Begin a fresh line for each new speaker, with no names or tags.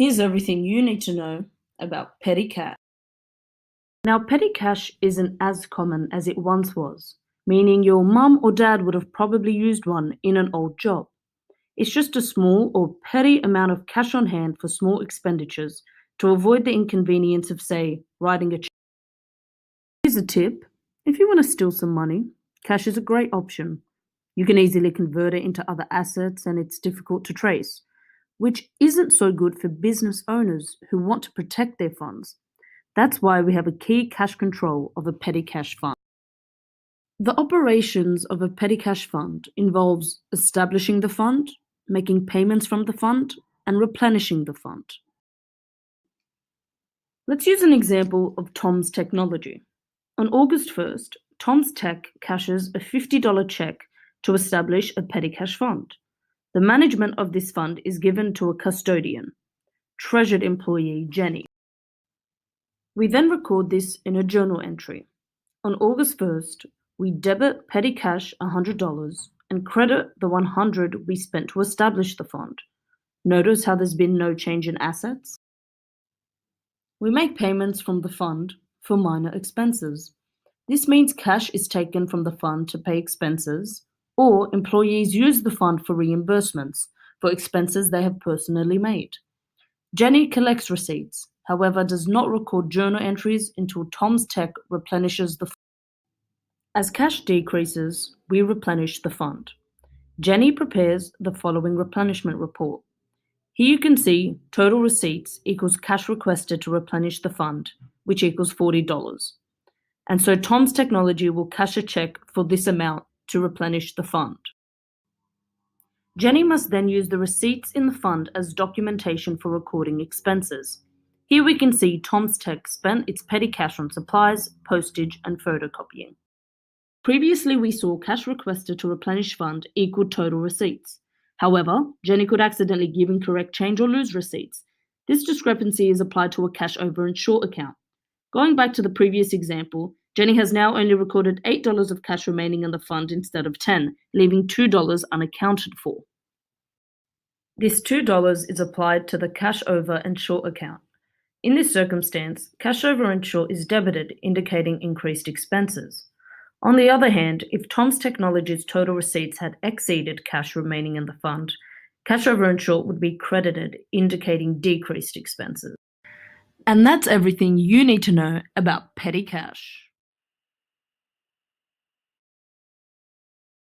Here's everything you need to know about petty cash. Now, petty cash isn't as common as it once was, meaning your mum or dad would have probably used one in an old job. It's just a small or petty amount of cash on hand for small expenditures to avoid the inconvenience of, say, writing a check. Here's a tip: if you want to steal some money, cash is a great option. You can easily convert it into other assets and it's difficult to trace, which isn't so good for business owners who want to protect their funds. That's why we have a key cash control of a petty cash fund. The operations of a petty cash fund involves establishing the fund, making payments from the fund, and replenishing the fund. Let's use an example of Tom's Technology. On August 1st, Tom's Tech cashes a $50 check to establish a petty cash fund. The management of this fund is given to a custodian, treasured employee Jenny. We then record this in a journal entry. On August 1st, we debit petty cash $100 and credit the $100 we spent to establish the fund. Notice how there's been no change in assets? We make payments from the fund for minor expenses. This means cash is taken from the fund to pay expenses, or employees use the fund for reimbursements for expenses they have personally made. Jenny collects receipts, however does not record journal entries until Tom's Tech replenishes the fund. As cash decreases, we replenish the fund. Jenny prepares the following replenishment report. Here you can see total receipts equals cash requested to replenish the fund, which equals $40. And so Tom's Technology will cash a check for this amount to replenish the fund. Jenny must then use the receipts in the fund as documentation for recording expenses. Here we can see Tom's Tech spent its petty cash on supplies, postage, and photocopying. Previously, we saw cash requested to replenish fund equaled total receipts. However, Jenny could accidentally give incorrect change or lose receipts. This discrepancy is applied to a cash over and short account. Going back to the previous example, Jenny has now only recorded $8 of cash remaining in the fund instead of $10, leaving $2 unaccounted for. This $2 is applied to the cash over and short account. In this circumstance, cash over and short is debited, indicating increased expenses. On the other hand, if Tom's Technology's total receipts had exceeded cash remaining in the fund, cash over and short would be credited, indicating decreased expenses. And that's everything you need to know about petty cash.